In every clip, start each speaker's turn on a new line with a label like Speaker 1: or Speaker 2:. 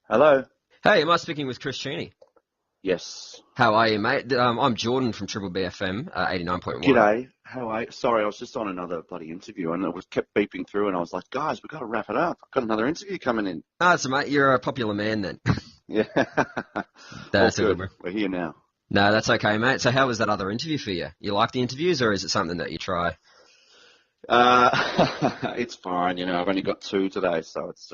Speaker 1: Hello.
Speaker 2: Hey, am I speaking with Chris Cheney?
Speaker 1: Yes.
Speaker 2: How are you, mate? I'm Jordan from Triple BFM, 89.1.
Speaker 1: G'day. How are you? Sorry, I was just on another bloody interview and it was kept beeping through and I was like, guys, we've got to wrap it up. I've got another interview coming in.
Speaker 2: Ah, so mate, you're a popular man then.
Speaker 1: Yeah. All
Speaker 2: That's all good,
Speaker 1: good.
Speaker 2: bro.
Speaker 1: We're here now.
Speaker 2: No, that's okay, mate. So how was that other interview for you? You like the interviews, or is it something that you try?
Speaker 1: It's fine, I've only got two today, so it's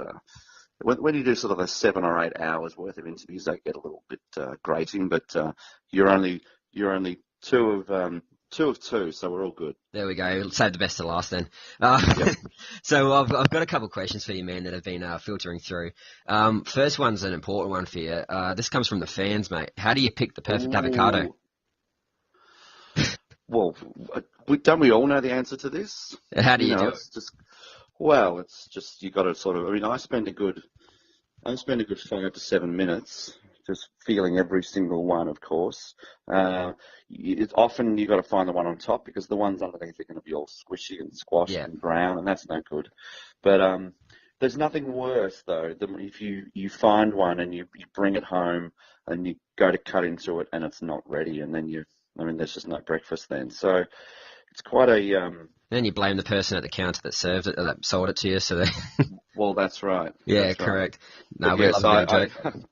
Speaker 1: when you do sort of a 7 or 8 hours worth of interviews, they get a little bit grating, but you're only two of two, so we're all good.
Speaker 2: There we go. Save the best to last then. Uh,
Speaker 1: Yep.
Speaker 2: so I've got a couple of questions for you, man, that have been filtering through. First one's an important one for you. This comes from the fans, mate. How do you pick the perfect avocado?
Speaker 1: Ooh. Well, don't we all know the answer to this?
Speaker 2: How do you do it?
Speaker 1: It's just you got to sort of. I mean, I spend a good 5 to 7 minutes just feeling every single one. Of course, it's often you got to find the one on top because the ones underneath are going to be all squishy and squashed
Speaker 2: Yeah.
Speaker 1: and brown, and that's no good. But there's nothing worse though than if you find one and you bring it home and you go to cut into it and it's not ready, and then I mean, there's just no breakfast then. So it's quite a
Speaker 2: Then you blame the person at the counter that served it, that sold it to you. So they,
Speaker 1: well, that's right.
Speaker 2: yeah,
Speaker 1: That's right.
Speaker 2: correct. No,
Speaker 1: But
Speaker 2: we
Speaker 1: yes,
Speaker 2: love a bit of joke.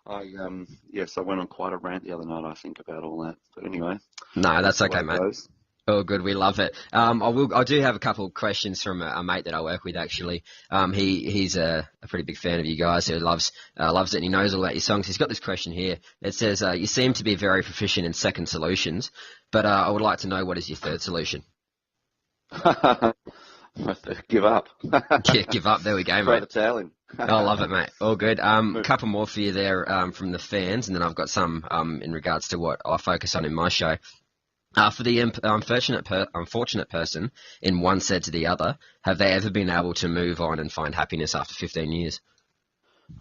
Speaker 1: I went on quite a rant the other night, I think, about all that. But anyway,
Speaker 2: No,
Speaker 1: that's
Speaker 2: that's
Speaker 1: the way
Speaker 2: okay,
Speaker 1: it
Speaker 2: mate.
Speaker 1: goes.
Speaker 2: Oh, good. We love it. I do have a couple of questions from a mate that I work with, actually. He's a pretty big fan of you guys who loves it, and he knows all about your songs. He's got this question here. It says, you seem to be very proficient in second solutions, but I would like to know, what is your third solution?
Speaker 1: Give up.
Speaker 2: Yeah, give up. There we go,
Speaker 1: Throw
Speaker 2: mate.
Speaker 1: the towel in.
Speaker 2: I love it, mate. All good.
Speaker 1: Move.
Speaker 2: Couple more for you there from the fans, and then I've got some in regards to what I focus on in my show. For the unfortunate person in one said to the other, have they ever been able to move on and find happiness after 15 years?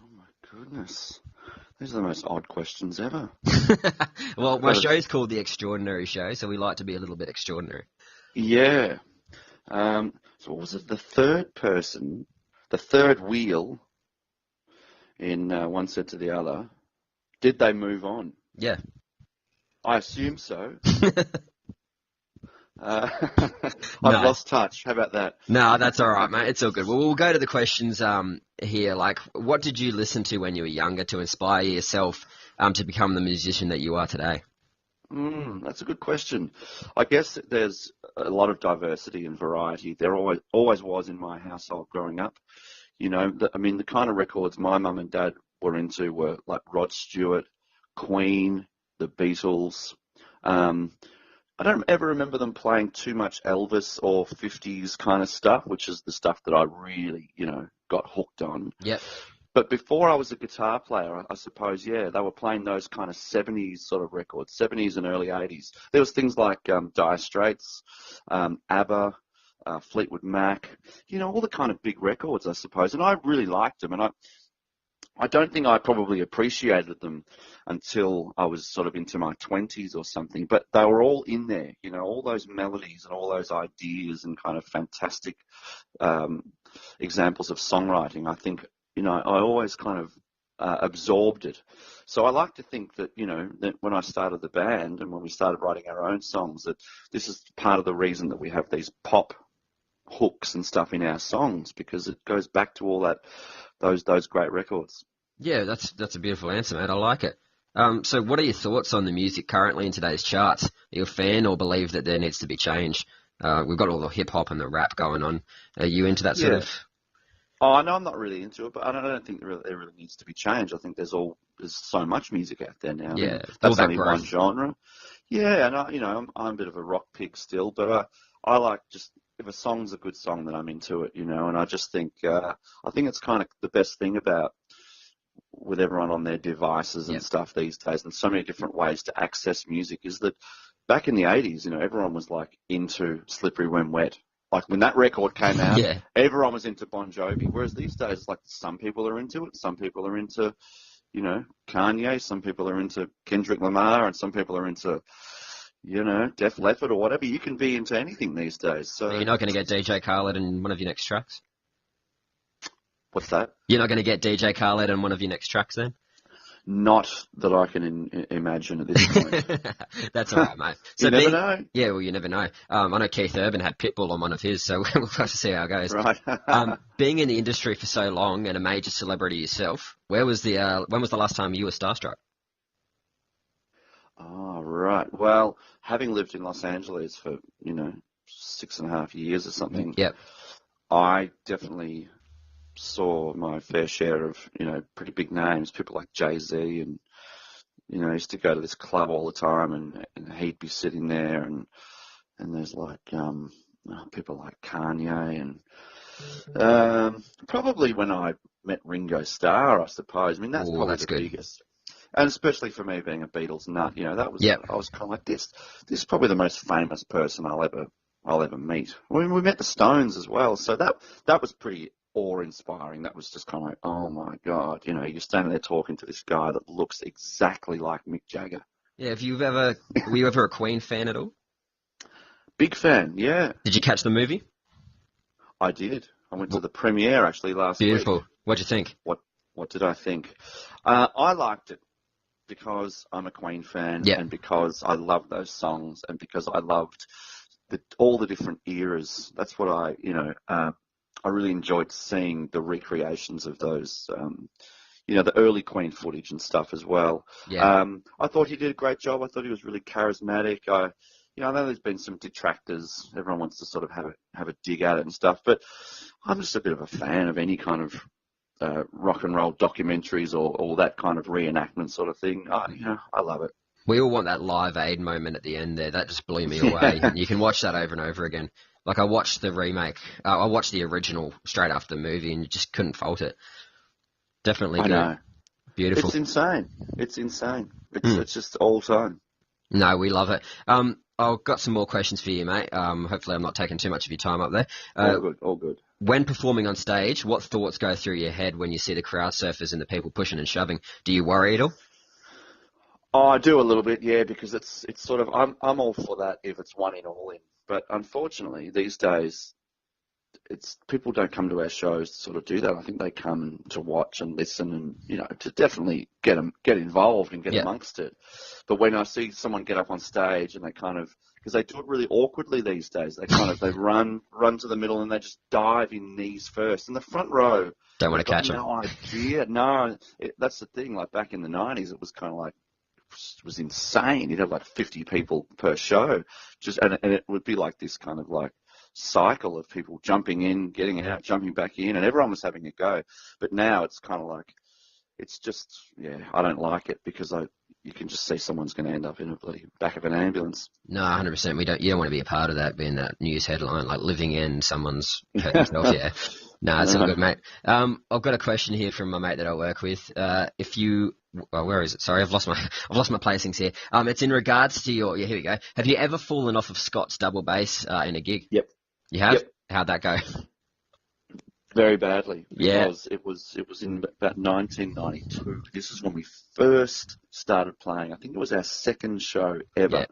Speaker 1: Oh my goodness. These are the most odd questions ever.
Speaker 2: Well, my
Speaker 1: That
Speaker 2: show
Speaker 1: is,
Speaker 2: is called The Extraordinary Show, so we like to be a little bit extraordinary.
Speaker 1: yeah. So what was it? The third wheel in one said to the other, did they move on?
Speaker 2: Yeah.
Speaker 1: I assume so. Uh, I've
Speaker 2: No,
Speaker 1: lost touch. How about that?
Speaker 2: no, that's all right, mate. It's all good. Well, we'll go to the questions here. Like, what did you listen to when you were younger to inspire yourself to become the musician that you are today?
Speaker 1: That's a good question. I guess there's a lot of diversity and variety. There always was in my household growing up. I mean, the kind of records my mum and dad were into were like Rod Stewart, Queen, the Beatles. Um, I don't ever remember them playing too much Elvis or 50s kind of stuff, which is the stuff that I really, got hooked on.
Speaker 2: Yep.
Speaker 1: But before I was a guitar player, I suppose, yeah, they were playing those kind of 70s sort of records, 70s and early 80s. There was things like Dire Straits, ABBA, Fleetwood Mac, all the kind of big records, I suppose. And I really liked them. And I don't think I probably appreciated them until I was sort of into my 20s or something, but they were all in there, all those melodies and all those ideas and kind of fantastic um, examples of songwriting. I think, I always kind of absorbed it. So I like to think that, that when I started the band and when we started writing our own songs, that this is part of the reason that we have these pop hooks and stuff in our songs, because it goes back to all that those great records.
Speaker 2: Yeah, that's a beautiful answer, mate. I like it. So what are your thoughts on the music currently in today's charts? Are you a fan, or believe that there needs to be change? We've got all the hip hop and the rap going on. Are you into that sort
Speaker 1: Yeah.
Speaker 2: of?
Speaker 1: Oh, no, I'm not really into it, but I don't think there really needs to be change. I think there's so much music out there now. I mean,
Speaker 2: Yeah, all
Speaker 1: that's
Speaker 2: that
Speaker 1: only one
Speaker 2: growth.
Speaker 1: genre. Yeah, and I'm a bit of a rock pig still, but I like just if a song's a good song, then I'm into it, and I just think I think it's kind of the best thing about with everyone on their devices and
Speaker 2: Yeah.
Speaker 1: stuff these days, and so many different ways to access music, is that back in the 80s, everyone was like into Slippery When Wet. Like when that record came out,
Speaker 2: Yeah.
Speaker 1: everyone was into Bon Jovi. Whereas these days, like some people are into it, some people are into, Kanye, some people are into Kendrick Lamar, and some people are into, Def Leppard or whatever. You can be into anything these days.
Speaker 2: So you're
Speaker 1: So
Speaker 2: not going to get DJ Khaled in one of your next tracks?
Speaker 1: What's that?
Speaker 2: You're not going to get DJ Khaled on one of your next tracks then?
Speaker 1: Not that I can imagine at this point.
Speaker 2: That's all right, mate. So
Speaker 1: You never know.
Speaker 2: Yeah, well, you never know. I know Keith Urban had Pitbull on one of his, so we'll have to see how it goes.
Speaker 1: Right.
Speaker 2: Being in the industry for so long and a major celebrity yourself, when was the last time you were starstruck?
Speaker 1: Oh, right. Well, having lived in Los Angeles for, 6.5 years or something,
Speaker 2: Yep.
Speaker 1: I definitely saw my fair share of, pretty big names, people like Jay-Z and, I used to go to this club all the time and he'd be sitting there and there's like, people like Kanye and probably when I met Ringo Starr, I suppose. I mean, that's probably the biggest. And especially for me being a Beatles nut, that was, I was kind of like, this is probably the most famous person I'll ever meet. I mean, we met the Stones as well, so that was pretty awe-inspiring. That was just kind of like, oh my God, you're standing there talking to this guy that looks exactly like Mick Jagger.
Speaker 2: Yeah, were you ever a Queen fan at all?
Speaker 1: Big fan, yeah.
Speaker 2: Did you catch the movie?
Speaker 1: I did. I went to the premiere actually last week.
Speaker 2: Beautiful. What'd you think?
Speaker 1: What did I think? I liked it because I'm a Queen fan and because I love those songs and because I loved all the different eras. That's what I really enjoyed seeing the recreations of those, the early Queen footage and stuff as well.
Speaker 2: Yeah.
Speaker 1: I thought he did a great job. I thought he was really charismatic. I know there's been some detractors. Everyone wants to sort of have a dig at it and stuff, but I'm just a bit of a fan of any kind of rock and roll documentaries or that kind of reenactment sort of thing. I love it.
Speaker 2: We all want that Live Aid moment at the end there. That just blew me away. You can watch that over and over again. Like I watched the remake. I watched the original straight after the movie and you just couldn't fault it. Definitely good. I know. Beautiful.
Speaker 1: It's insane. It's just all time.
Speaker 2: No, we love it. I've got some more questions for you, mate. Hopefully I'm not taking too much of your time up there.
Speaker 1: All good.
Speaker 2: When performing on stage, what thoughts go through your head when you see the crowd surfers and the people pushing and shoving? Do you worry at all?
Speaker 1: Oh, I do a little bit, yeah, because it's sort of, I'm all for that if it's one in, all in. But unfortunately, these days, people don't come to our shows to sort of do that. I think they come to watch and listen and, to definitely get involved and get amongst it. But when I see someone get up on stage and they kind of, because they do it really awkwardly these days, they run to the middle and they just dive in knees first. In the front row,
Speaker 2: don't want to catch them.
Speaker 1: No idea. No, that's the thing. Like back in the 90s, it was kind of like, it was insane. You'd have like 50 people per show, and it would be like this kind of like cycle of people jumping in, getting out, jumping back in, and everyone was having a go. But now it's kind of like, it's just, I don't like it because you can just see someone's going to end up in a bloody back of an ambulance.
Speaker 2: No, 100%. You don't want to be a part of that, being that news headline, like living in someone's hurt himself. Yeah. No, it's all good, mate. I've got a question here from my mate that I work with. Where is it? Sorry, I've lost my placings here. It's in regards to here we go. Have you ever fallen off of Scott's double bass in a gig?
Speaker 1: Yep.
Speaker 2: You have?
Speaker 1: Yep.
Speaker 2: How'd that go?
Speaker 1: Very badly. Because it was in about 1992. This is when we first started playing. I think it was our second show ever. Yep.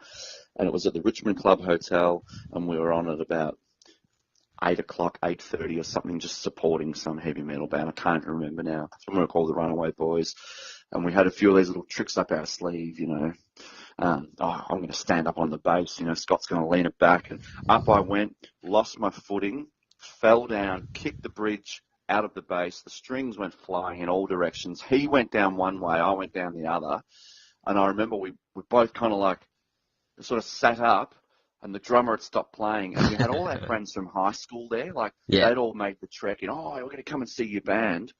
Speaker 1: And it was at the Richmond Club Hotel, and we were on at about 8 o'clock, 8:30 or something, just supporting some heavy metal band. I can't remember now. That's when we were called the Runaway Boys. And we had a few of these little tricks up our sleeve, I'm going to stand up on the bass, Scott's going to lean it back. And up I went, lost my footing, fell down, kicked the bridge out of the bass. The strings went flying in all directions. He went down one way, I went down the other. And I remember we both kind of like sort of sat up, and the drummer had stopped playing, and we had all our friends from high school there. Like, they'd all made the trek in, we're going to come and see your band.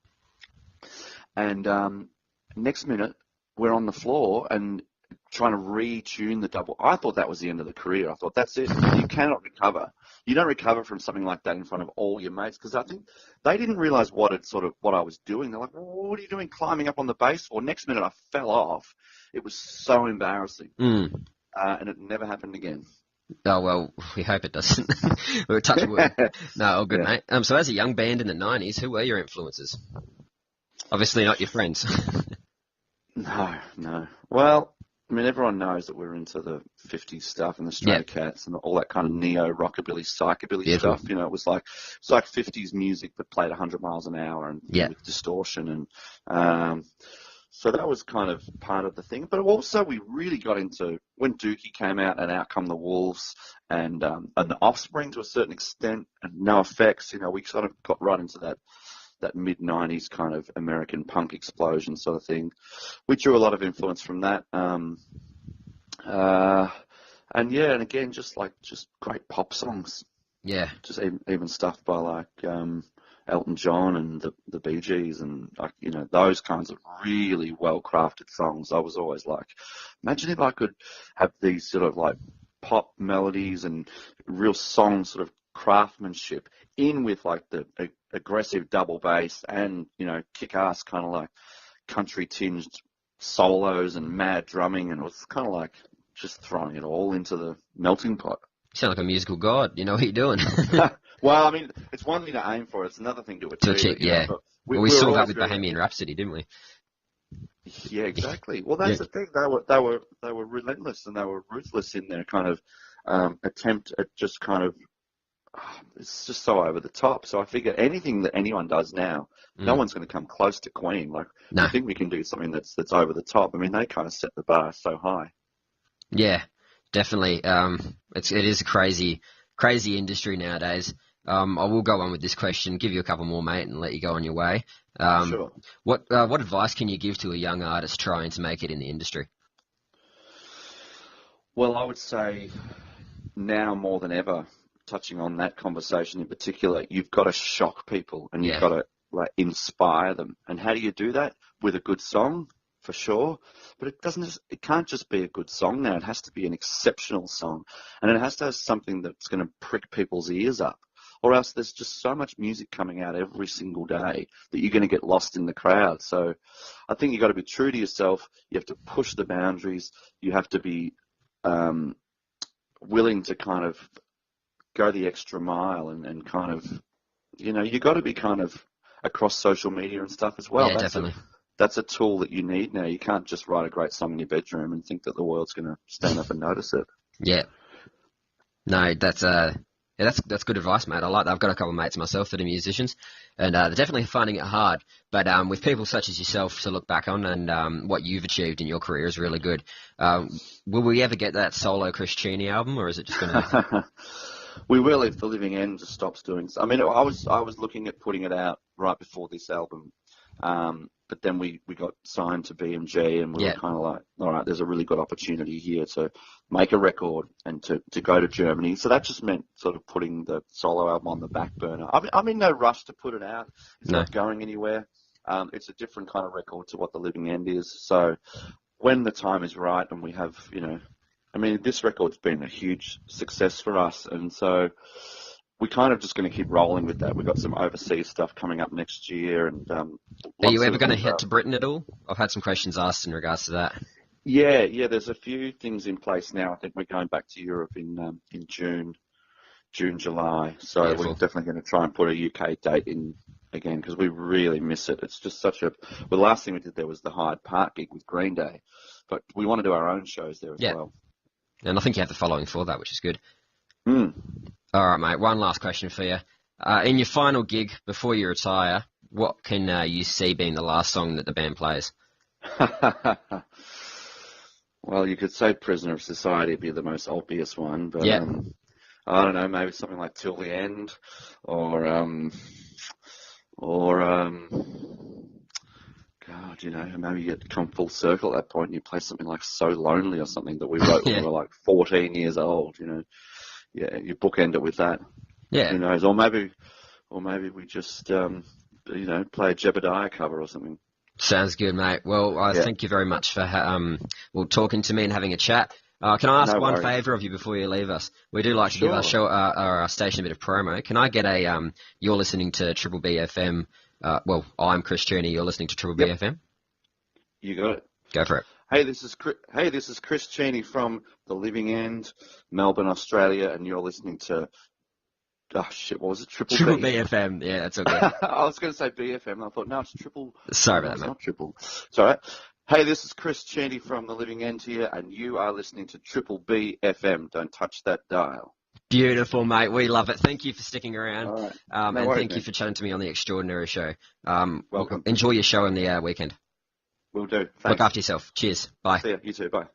Speaker 1: And next minute, we're on the floor and trying to retune the double. I thought that was the end of the career. I thought, that's it. You cannot recover. You don't recover from something like that in front of all your mates, because I think they didn't realize what I was doing. They're like, well, what are you doing climbing up on the bass for? Next minute, I fell off. It was so embarrassing. And it never happened again.
Speaker 2: Oh, well, we hope it doesn't. We're touching wood. No, all good, mate. So as a young band in the 90s, who were your influences? Obviously not your friends.
Speaker 1: No. Well, I mean, everyone knows that we're into the 50s stuff and the Stray
Speaker 2: Yeah,
Speaker 1: Cats and all that kind of neo-rockabilly, psychobilly
Speaker 2: beautiful.
Speaker 1: stuff. You know, it's like 50s music but played 100 miles an hour and
Speaker 2: Yeah,
Speaker 1: with distortion. And so that was kind of part of the thing. But also we really got into, when Dookie came out and Out Come the Wolves and the Offspring to a certain extent and No Effects, you know, we sort of got right into that mid-90s kind of American punk explosion sort of thing. We drew a lot of influence from that. Uh, and yeah, and again, just great pop songs.
Speaker 2: yeah,
Speaker 1: Just even stuff by like Elton John and the Bee Gees and like, you know, those kinds of really well-crafted songs. I was always like, imagine if I could have these sort of like pop melodies and real song sort of craftsmanship in with like the aggressive double bass and, you know, kick-ass kind of like country tinged solos and mad drumming, and it was kind of like just throwing it all into the melting pot.
Speaker 2: you sound like a musical god. You know what you're doing.
Speaker 1: Well, I mean, it's one thing to aim for, it's another thing to
Speaker 2: To
Speaker 1: achieve
Speaker 2: achieve,
Speaker 1: it, you know.
Speaker 2: yeah.
Speaker 1: But
Speaker 2: Well, we
Speaker 1: we were
Speaker 2: saw that
Speaker 1: always
Speaker 2: with
Speaker 1: very
Speaker 2: Bohemian Rhapsody, didn't we?
Speaker 1: yeah, exactly. Well,
Speaker 2: Yeah,
Speaker 1: that's the thing. They were relentless and they were ruthless in their kind of attempt at just kind of it's just so over the top. So I figure anything that anyone does now, no
Speaker 2: mm.
Speaker 1: one's going to come close to Queen. Like
Speaker 2: No,
Speaker 1: we think we can do something that's over the top. I mean, they kind of set the bar so high.
Speaker 2: yeah, definitely. It is a crazy industry nowadays. I will go on with this question, give you a couple more, mate, and let you go on your way. Um,
Speaker 1: Sure.
Speaker 2: what advice can you give to a young artist trying to make it in the industry?
Speaker 1: Well, I would say now more than ever, touching on that conversation in particular, you've got to shock people and you've
Speaker 2: Yeah,
Speaker 1: got to like inspire them. And how do you do that? With a good song, for sure. But it can't just be a good song now. It has to be an exceptional song. And it has to have something that's going to prick people's ears up. Or else there's just so much music coming out every single day that you're going to get lost in the crowd. So I think you've got to be true to yourself. You have to push the boundaries. You have to be um, willing to kind of go the extra mile and kind of, you know, you got to be kind of across social media and stuff as well.
Speaker 2: yeah, definitely.
Speaker 1: That's a tool that you need now. You can't just write a great song in your bedroom and think that the world's going to stand up and notice it.
Speaker 2: Yeah, no, that's good advice, mate. I like that. I've got a couple of mates myself that are musicians, and they're definitely finding it hard. But with people such as yourself to look back on, and what you've achieved in your career is really good. Will we ever get that solo Chris Cheney album, or is it just going to?
Speaker 1: We will if the Living End just stops doing so. I mean, I was looking at putting it out right before this album, but then we got signed to BMG and we were
Speaker 2: Yeah,
Speaker 1: kind of like, all right, there's a really good opportunity here to make a record and to go to Germany. So that just meant sort of putting the solo album on the back burner. I'm in no rush to put it out. It's
Speaker 2: no,
Speaker 1: not going anywhere. It's a different kind of record to what the Living End is. So when the time is right and we have, you know, I mean, this record's been a huge success for us, and so we're kind of just going to keep rolling with that. We've got some overseas stuff coming up next year, and
Speaker 2: are you
Speaker 1: lots
Speaker 2: ever
Speaker 1: of
Speaker 2: going to head to Britain at all? I've had some questions asked in regards to that.
Speaker 1: yeah. There's a few things in place now. I think we're going back to Europe in June, July. So we're
Speaker 2: Beautiful.
Speaker 1: definitely going to try and put a UK date in again because we really miss it. It's just such a. Well, the last thing we did there was the Hyde Park gig with Green Day, but we want to do our own shows there as
Speaker 2: Yeah,
Speaker 1: well.
Speaker 2: and I think you have the following for that, which is good.
Speaker 1: Mm.
Speaker 2: All right, mate. One last question for you. In your final gig before you retire, what can you see being the last song that the band plays?
Speaker 1: Well, you could say Prisoner of Society would be the most obvious one, but
Speaker 2: Yeah,
Speaker 1: I don't know, maybe something like Till the End, or God, you know, maybe you come full circle at that point and you play something like So Lonely or something that we wrote when
Speaker 2: yeah,
Speaker 1: we were like 14 years old, you know. Yeah, you bookend it with that.
Speaker 2: yeah.
Speaker 1: Who knows? Or maybe we just, you know, play a Jebediah cover or something.
Speaker 2: Sounds good, mate. Well, I
Speaker 1: Yeah,
Speaker 2: thank you very much for talking to me and having a chat. Can I ask
Speaker 1: no
Speaker 2: one
Speaker 1: worries.
Speaker 2: favour of you before you leave us? We do like to give our
Speaker 1: Sure.
Speaker 2: show, our station a bit of promo. Can I get a you're listening to Triple B FM? Well, I'm Chris Cheney. You're listening to Triple B
Speaker 1: Yep,
Speaker 2: FM.
Speaker 1: you got it.
Speaker 2: Go for it.
Speaker 1: Hey, this is Chris Cheney from The Living End, Melbourne, Australia, and you're listening to oh shit, what was it? Triple
Speaker 2: Triple B
Speaker 1: B?
Speaker 2: FM. Yeah, that's all good.
Speaker 1: I was going to say BFM. I thought no, it's triple.
Speaker 2: Sorry
Speaker 1: No,
Speaker 2: about
Speaker 1: it's
Speaker 2: that, mate.
Speaker 1: not triple. It's all right. Hey, this is Chris Cheney from The Living End here, and you are listening to Triple B FM. Don't touch that dial.
Speaker 2: Beautiful, mate. We love it. Thank you for sticking around.
Speaker 1: All right.
Speaker 2: And
Speaker 1: No worries,
Speaker 2: thank you
Speaker 1: man.
Speaker 2: for chatting to me on The Extraordinary Show.
Speaker 1: Welcome.
Speaker 2: Enjoy your show on the weekend.
Speaker 1: Will do.
Speaker 2: Look
Speaker 1: Thanks.
Speaker 2: after yourself. Cheers. Bye.
Speaker 1: See ya. You too. Bye.